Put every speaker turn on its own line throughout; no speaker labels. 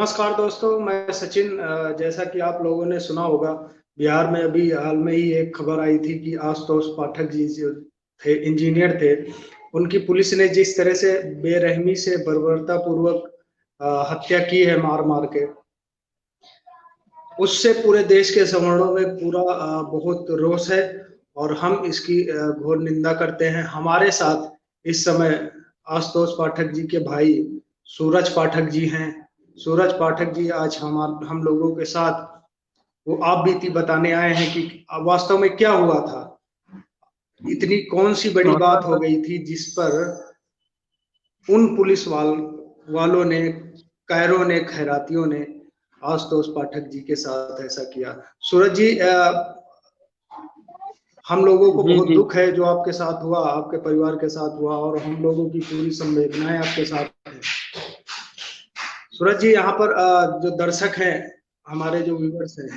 नमस्कार दोस्तों, मैं सचिन। जैसा कि आप लोगों ने सुना होगा, बिहार में अभी हाल में ही एक खबर आई थी कि आशुतोष पाठक जी जो थे, इंजीनियर थे, उनकी पुलिस ने जिस तरह से बेरहमी से बर्बरता पूर्वक हत्या की है, मार मार के। उससे पूरे देश के सवर्णों में पूरा बहुत रोष है और हम इसकी घोर निंदा करते हैं। हमारे साथ इस समय आशुतोष पाठक जी के भाई सूरज पाठक जी हैं। सूरज पाठक जी आज हम लोगों के साथ वो आप बीती बताने आए हैं कि वास्तव में क्या हुआ था। इतनी कौन सी बड़ी
नमस्कार
बात हो
सर।
गई थी जिस पर उन वालों ने, कायरों ने, खैरातियों ने आशुतोष पाठक जी के साथ ऐसा किया। सूरज जी, हम लोगों को
जी
बहुत
जी।
दुख है जो आपके साथ हुआ, आपके परिवार के साथ हुआ, और हम लोगों की पूरी संवेदनाएं आपके साथ है। सूरज जी, यहाँ पर जो दर्शक हैं, हमारे जो व्यूअर्स हैं,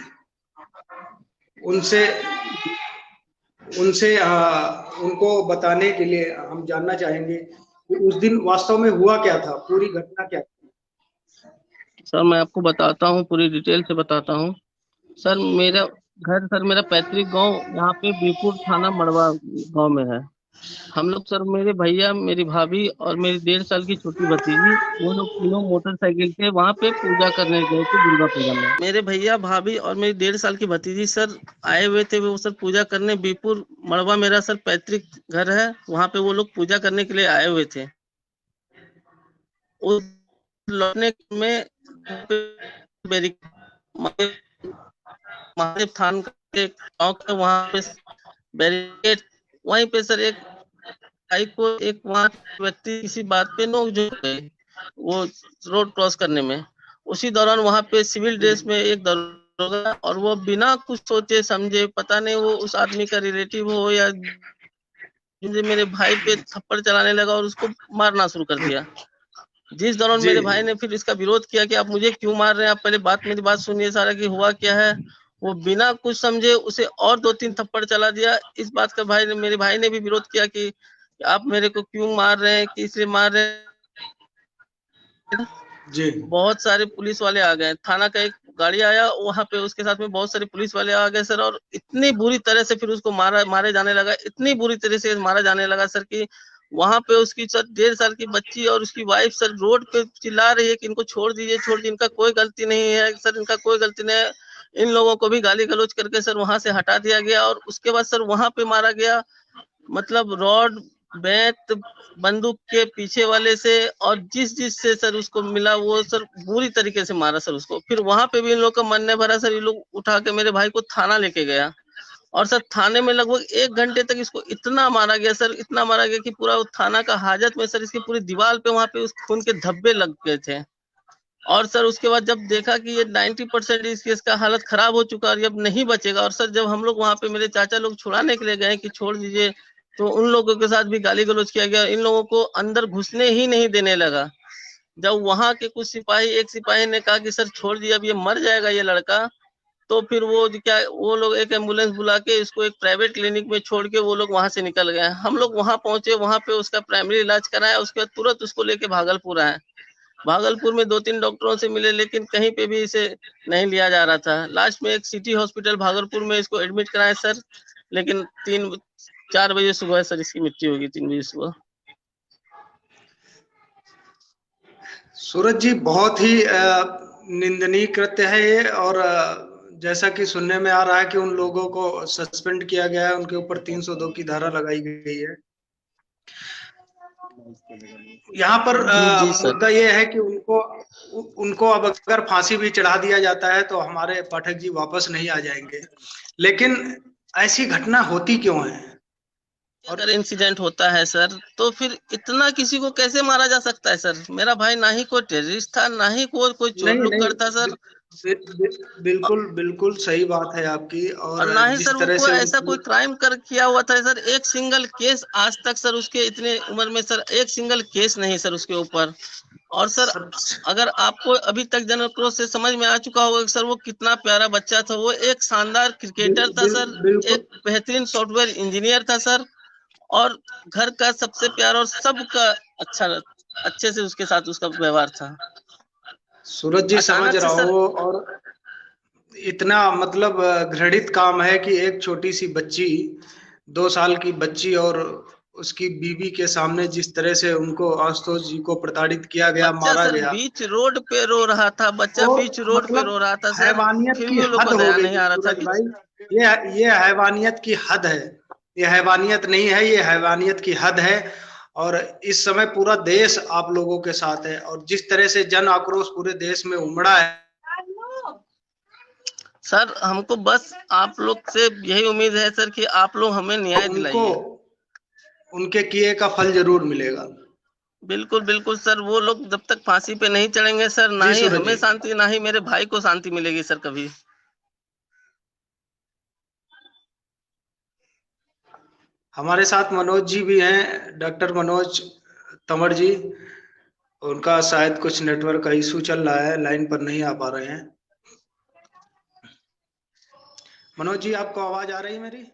उनसे उनसे उनको बताने के लिए हम जानना चाहेंगे कि उस दिन वास्तव में हुआ क्या था, पूरी घटना क्या थी।
सर मैं आपको बताता हूँ, पूरी डिटेल से बताता हूँ। सर मेरा पैतृक गांव यहाँ पे बीरपुर थाना मड़वा गांव में है। हम लोग सर, मेरे भैया, मेरी भाभी और मेरी 1.5 साल की छोटी भतीजी, वो लोग तीनों मोटरसाइकिल से वहां पे पूजा करने गए थे दुर्गा पूजा में। मेरे भैया, भाभी और मेरी 1.5 साल की भतीजी सर आए हुए थे, वो सर पूजा करने बीरपुर मड़वा, मेरा सर पैतृक घर है, वहां पे वो लोग पूजा करने के लिए आए हुए थे। उस लौटने में बेरी- महादेव थान के चौक है, वहां पे बैरिकेड, वहीं पे सर एक भाई को एक वहां व्यक्ति किसी बात पे नोक झोंक गए, वो रोड क्रॉस करने में। उसी दौरान वहां पे सिविल
जी
ड्रेस में एक दरोगा, और वो बिना कुछ सोचे समझे, पता नहीं वो उस आदमी का रिलेटिव हो या जो, मेरे भाई पे थप्पड़ चलाने लगा और उसको मारना शुरू कर दिया। जिस दौरान
जी
मेरे भाई ने फिर इसका विरोध किया कि आप मुझे क्यों मार रहे हैं, आप पहले मेरी बात सुनिए सारा कि हुआ क्या है। वो बिना कुछ समझे उसे और 2-3 थप्पड़ चला दिया। इस बात का मेरे भाई ने भी विरोध किया कि आप मेरे को क्यों मार रहे हैं, किस लिए मार रहे हैं।
जी
बहुत सारे पुलिस वाले आ गए, थाना का एक गाड़ी आया, वहां पे उसके साथ में बहुत सारे पुलिस वाले आ गए सर, और इतनी बुरी तरह से फिर उसको मारे जाने लगा, इतनी बुरी तरह से मारा जाने लगा सर कि वहां पे उसकी सर 1.5 साल की बच्ची और उसकी वाइफ सर रोड पे चिल्ला रही है कि इनको छोड़ दीजिए, छोड़ दीजिए, इनका कोई गलती नहीं है सर, इनका कोई गलती नहीं है। इन लोगों को भी गाली गलौज करके सर वहां से हटा दिया गया, और उसके बाद सर वहां पे मारा गया। मतलब रॉड, बैत, बंदूक के पीछे वाले से, और जिस जिस से सर उसको मिला वो सर बुरी तरीके से मारा सर उसको। फिर वहां पे भी इन लोग का मन नहीं भरा सर, ये लोग उठा के मेरे भाई को थाना लेके गया, और सर थाने में लगभग 1 घंटे तक इसको इतना मारा गया सर, इतना मारा गया कि पूरा थाना का हाजत में सर इसकी पूरी दीवार पे वहां पे उस खून के धब्बे लग गए थे। और सर उसके बाद जब देखा कि ये 90% इस केस का हालत खराब हो चुका और अब नहीं बचेगा, और सर जब हम लोग वहां पे मेरे चाचा लोग छुड़ाने के लिए गए कि छोड़ दीजिए, तो उन लोगों के साथ भी गाली गलौज किया गया, इन लोगों को अंदर घुसने ही नहीं देने लगा। जब वहां के कुछ सिपाही, एक सिपाही ने कहा कि सर छोड़ दिए, अब ये मर जाएगा ये लड़का, तो फिर वो लोग एक एम्बुलेंस बुला के इसको एक प्राइवेट क्लिनिक में छोड़ के वो लोग वहां से निकल गए। हम लोग वहां पहुंचे, वहां पे उसका प्राइमरी इलाज कराया, उसके बाद तुरंत उसको लेके भागलपुर आए। भागलपुर में 2-3 डॉक्टरों से मिले, लेकिन कहीं पे भी इसे नहीं लिया जा रहा था। लास्ट में एक सिटी हॉस्पिटल भागलपुर में इसको एडमिट कराया सर, लेकिन 3-4 बजे सुबह सर इसकी मृत्यु होगी, 3 बजे सुबह।
सूरज जी, बहुत ही निंदनीय कृत्य है ये। और जैसा कि सुनने में आ रहा है कि उन लोगों को सस्पेंड किया गया है, उनके ऊपर 302 की धारा लगाई गई है। यहाँ पर
जी जी सर।
मुद्दा ये है कि उनको उनको अब अगर फांसी भी चढ़ा दिया जाता है तो हमारे पाठक जी वापस नहीं आ जाएंगे। लेकिन ऐसी घटना होती क्यों है? और
अगर इंसिडेंट होता है सर, तो फिर इतना किसी को कैसे मारा जा सकता है सर। मेरा भाई ना ही कोई टेररिस्ट था, ना ही कोई चोर
नहीं नहीं,
लुक्कड़ था सर।
बिल्कुल बिल्कुल सही बात है आपकी।
और
और
ना ही सर
जिस
वो
तरह
कोई
से
ऐसा
उनको
कोई क्राइम कर किया हुआ था सर, एक सिंगल केस आज तक सर उसके इतने उम्र में सर एक सिंगल केस नहीं सर उसके ऊपर। और सर
सब
अगर आपको अभी तक जनरल क्रॉस से समझ में आ चुका होगा कि सर वो कितना प्यारा बच्चा था, वो एक शानदार क्रिकेटर था सर,
बिल्कुल
एक बेहतरीन सॉफ्टवेयर इंजीनियर था सर, और घर का सबसे प्यारा और सबका अच्छा, अच्छे से उसके साथ उसका व्यवहार था।
सूरज जी समझ
अचानक से
रहा
सर।
हूँ, और इतना मतलब घृणित काम है कि एक छोटी सी बच्ची, 2 साल की बच्ची और उसकी बीवी के सामने जिस तरह से उनको आशुतोष जी को प्रताड़ित किया गया,
बच्चा
मारा
सर
गया,
बीच रोड पे रो रहा था, बच्चा
वो
बीच रोड पे रो
मतलब
रहा था सर,
हैवानियत
फिर
की
भी उन लोग
हद
को
हो
दया
गई
नहीं
है
आ रहा था
सूरज
कि
भाई। ये हैवानियत की हद है। ये हैवानियत नहीं है, ये हैवानियत की हद है। और इस समय पूरा देश आप लोगों के साथ है, और जिस तरह से जन आक्रोश पूरे देश में उमड़ा है,
सर हमको बस आप लोग से यही उम्मीद है सर कि आप लोग हमें न्याय
उनको
दिलाइए।
उनके किए का फल जरूर मिलेगा।
बिल्कुल बिल्कुल सर, वो लोग जब तक फांसी पे नहीं चढ़ेंगे सर, ना
जी
ही
सूरज
हमें
जी,
शांति, ना ही मेरे भाई को शांति मिलेगी सर कभी।
हमारे साथ मनोज जी भी हैं, डॉक्टर मनोज तंवर जी। उनका शायद कुछ नेटवर्क का इशू चल रहा है, लाइन पर नहीं आ पा रहे हैं। मनोज जी, आपको आवाज आ रही है मेरी?